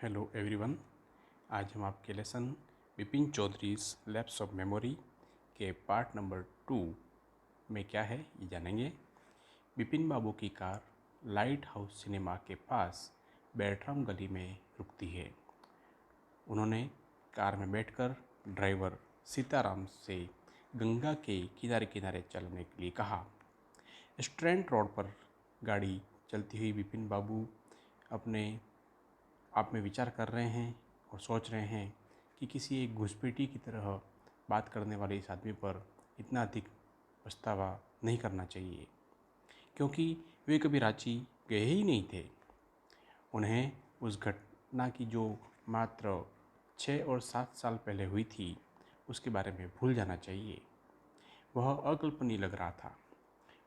Hello everyone. आज हम आपके lesson Vipin Chaudhary's lapse of memory के पार्ट नंबर 2 में क्या है ये जानेंगे। विपिन बाबू की कार लाइट हाउस सिनेमा के पास बैरट्राम गली में रुकती है। उन्होंने कार में बैठकर ड्राइवर सीताराम से गंगा के किनारे किनारे चलने के लिए कहा। स्ट्रैंड रोड पर गाड़ी चलती हुई विपिन बाबू अपने आप में विचार कर रहे हैं और सोच रहे हैं कि किसी एक घुसपैठी की तरह बात करने वाले इस आदमी पर इतना अधिक पछतावा नहीं करना चाहिए, क्योंकि वे कभी रांची गए ही नहीं थे। उन्हें उस घटना की जो मात्र 6 और 7 साल पहले हुई थी उसके बारे में भूल जाना चाहिए। वह अकल्पनीय लग रहा था।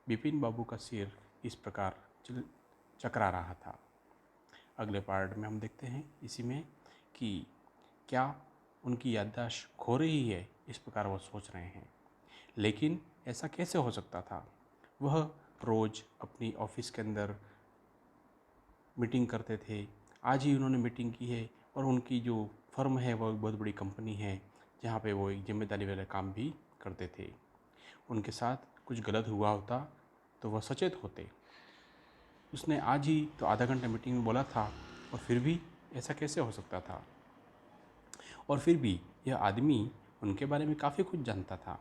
विपिन बाबू का सिर इस प्रकार चकरा रहा था। अगले पार्ट में हम देखते हैं इसी में कि क्या उनकी याददाश्त खो रही है, इस प्रकार वो सोच रहे हैं। लेकिन ऐसा कैसे हो सकता था? वह रोज़ अपनी ऑफिस के अंदर मीटिंग करते थे। आज ही उन्होंने मीटिंग की है और उनकी जो फर्म है वह बहुत बड़ी कंपनी है जहाँ पे वो एक जिम्मेदारी वाले काम भी करते थे। उनके साथ कुछ गलत हुआ होता तो वह सचेत होते। उसने आज ही तो आधा घंटा मीटिंग में बोला था और फिर भी ऐसा कैसे हो सकता था? और फिर भी यह आदमी उनके बारे में काफ़ी कुछ जानता था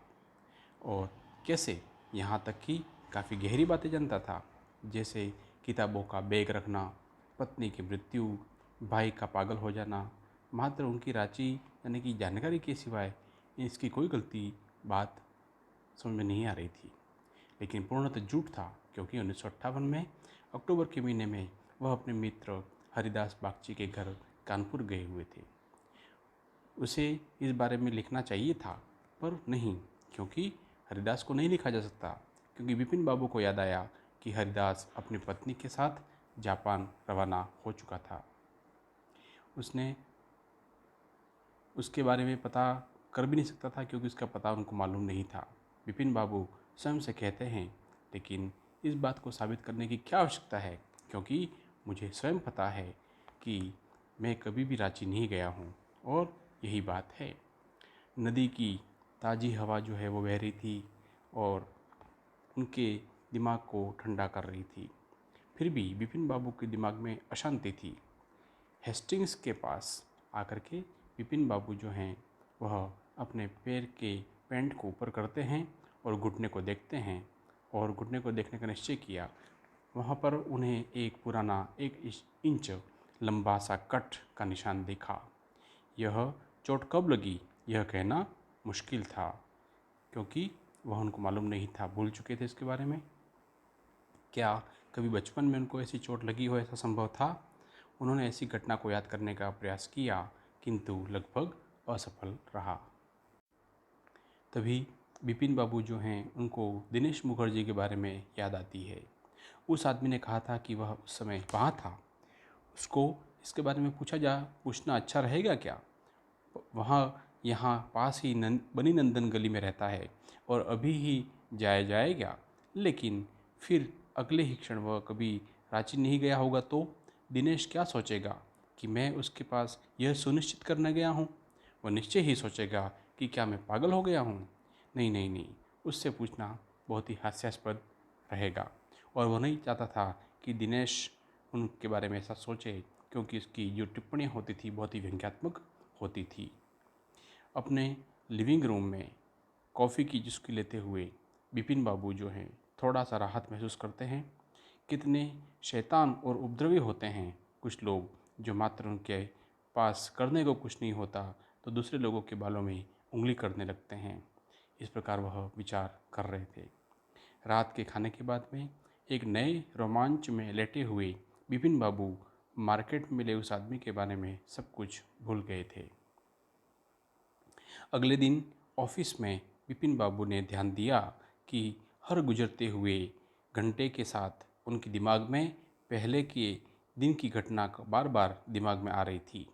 और कैसे, यहाँ तक कि काफ़ी गहरी बातें जानता था, जैसे किताबों का बैग रखना, पत्नी की मृत्यु, भाई का पागल हो जाना। मात्र उनकी रांची यानी कि जानकारी के सिवाय इसकी कोई गलती बात समझ में नहीं आ रही थी। लेकिन पूर्णतः झूठ था, क्योंकि 1958 में अक्टूबर के महीने में वह अपने मित्र हरिदास बागची के घर कानपुर गए हुए थे। उसे इस बारे में लिखना चाहिए था, पर नहीं, क्योंकि हरिदास को नहीं लिखा जा सकता, क्योंकि विपिन बाबू को याद आया कि हरिदास अपनी पत्नी के साथ जापान रवाना हो चुका था। उसने उसके बारे में पता कर भी नहीं सकता था, क्योंकि उसका पता उनको मालूम नहीं था। विपिन बाबू स्वयं से कहते हैं, लेकिन इस बात को साबित करने की क्या आवश्यकता है, क्योंकि मुझे स्वयं पता है कि मैं कभी भी रांची नहीं गया हूँ। और यही बात है। नदी की ताज़ी हवा जो है वो बह रही थी और उनके दिमाग को ठंडा कर रही थी। फिर भी विपिन बाबू के दिमाग में अशांति थी। हेस्टिंग्स के पास आकर के विपिन बाबू जो हैं वह अपने पैर के पैंट को ऊपर करते हैं और घुटने को देखते हैं, और घुटने को देखने का निश्चय किया। वहाँ पर उन्हें एक पुराना 1 इंच लंबा सा कट का निशान दिखा। यह चोट कब लगी यह कहना मुश्किल था, क्योंकि वह उनको मालूम नहीं था, भूल चुके थे इसके बारे में। क्या कभी बचपन में उनको ऐसी चोट लगी हो, ऐसा संभव था? उन्होंने ऐसी घटना को याद करने का प्रयास किया, किंतु लगभग असफल रहा। तभी विपिन बाबू जो हैं उनको दिनेश मुखर्जी के बारे में याद आती है। उस आदमी ने कहा था कि वह उस समय वहाँ था। उसको इसके बारे में पूछना अच्छा रहेगा क्या? वहाँ यहाँ पास ही बनी नंदन गली में रहता है और अभी ही जाया जाएगा। लेकिन फिर अगले ही क्षण वह कभी रांची नहीं गया होगा तो दिनेश क्या सोचेगा कि मैं उसके पास यह सुनिश्चित करने गया हूँ? वह निश्चय ही सोचेगा कि क्या मैं पागल हो गया हूँ। नहीं नहीं नहीं, उससे पूछना बहुत ही हास्यास्पद रहेगा। और वह नहीं चाहता था कि दिनेश उनके बारे में ऐसा सोचे, क्योंकि उसकी जो टिप्पणियाँ होती थी बहुत ही व्यंग्यात्मक होती थी। अपने लिविंग रूम में कॉफ़ी की चुस्की लेते हुए विपिन बाबू जो हैं थोड़ा सा राहत महसूस करते हैं। कितने शैतान और उपद्रवी होते हैं कुछ लोग, जो मात्र उनके पास करने को कुछ नहीं होता तो दूसरे लोगों के बालों में उंगली करने लगते हैं। इस प्रकार वह विचार कर रहे थे। रात के खाने के बाद में एक नए रोमांच में लेटे हुए विपिन बाबू मार्केट में मिले उस आदमी के बारे में सब कुछ भूल गए थे। अगले दिन ऑफिस में विपिन बाबू ने ध्यान दिया कि हर गुजरते हुए घंटे के साथ उनके दिमाग में पहले के दिन की घटना बार बार दिमाग में आ रही थी।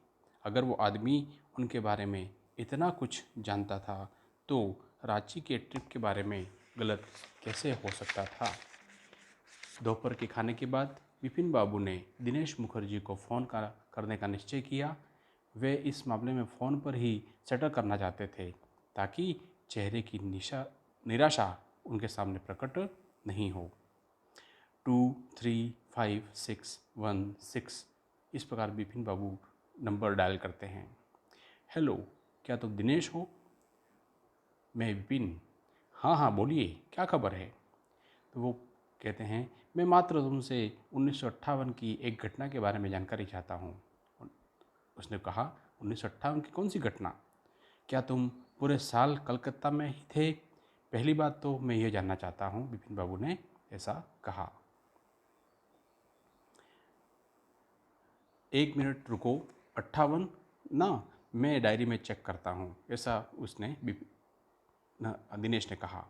अगर वो आदमी उनके बारे में इतना कुछ जानता था तो रांची के ट्रिप के बारे में गलत कैसे हो सकता था? दोपहर के खाने के बाद विपिन बाबू ने दिनेश मुखर्जी को फ़ोन करने का निश्चय किया। वे इस मामले में फ़ोन पर ही सेटल करना चाहते थे ताकि चेहरे की निराशा उनके सामने प्रकट नहीं हो। 235616 इस प्रकार विपिन बाबू नंबर डायल करते हैं। हेलो, क्या तुम दिनेश हो? मैं विपिन। हाँ हाँ, बोलिए, क्या खबर है? तो वो कहते हैं, मैं मात्र तुमसे 1958 की एक घटना के बारे में जानकारी चाहता हूँ। उसने कहा, 1958 की कौन सी घटना? क्या तुम पूरे साल कलकत्ता में ही थे? पहली बात तो मैं ये जानना चाहता हूँ, विपिन बाबू ने ऐसा कहा। 1 मिनट रुको, 58 ना, मैं डायरी में चेक करता हूँ, ऐसा उसने दिनेश ने कहा।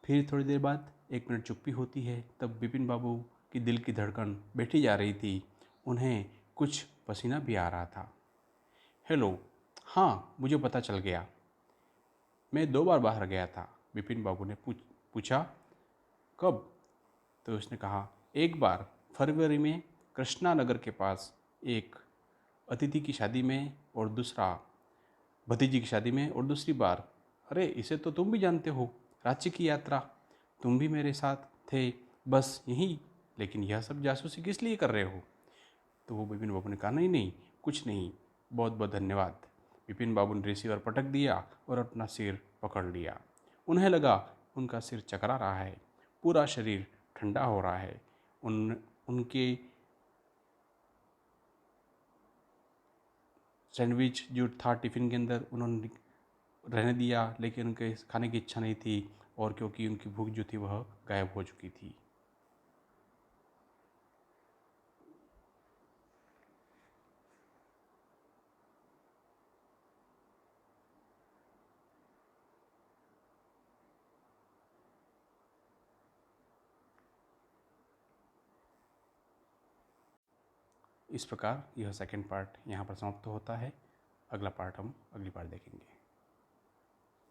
फिर थोड़ी देर बाद 1 मिनट चुप्पी होती है। तब विपिन बाबू की दिल की धड़कन बैठी जा रही थी। उन्हें कुछ पसीना भी आ रहा था। हेलो, हाँ मुझे पता चल गया। मैं 2 बार बाहर गया था। विपिन बाबू ने पूछा, कब? तो उसने कहा, एक बार फरवरी में कृष्णा नगर के पास एक अतिथि की शादी में, और दूसरा भतीजी की शादी में, और दूसरी बार, अरे इसे तो तुम भी जानते हो, रांची की यात्रा। तुम भी मेरे साथ थे, बस यही। लेकिन यह सब जासूसी किस लिए कर रहे हो? तो वो विपिन बाबू ने कहा, नहीं नहीं, कुछ नहीं, बहुत बहुत धन्यवाद। विपिन बाबू ने रिसीवर पटक दिया और अपना सिर पकड़ लिया। उन्हें लगा उनका सिर चकरा रहा है, पूरा शरीर ठंडा हो रहा है। उनके सैंडविच जो था टिफ़िन के अंदर, उन्होंने रहने दिया, लेकिन उनके खाने की इच्छा नहीं थी, और क्योंकि उनकी भूख जो थी वह गायब हो चुकी थी। इस प्रकार यह सेकंड पार्ट यहाँ पर समाप्त होता है। अगला पार्ट हम अगली बार देखेंगे।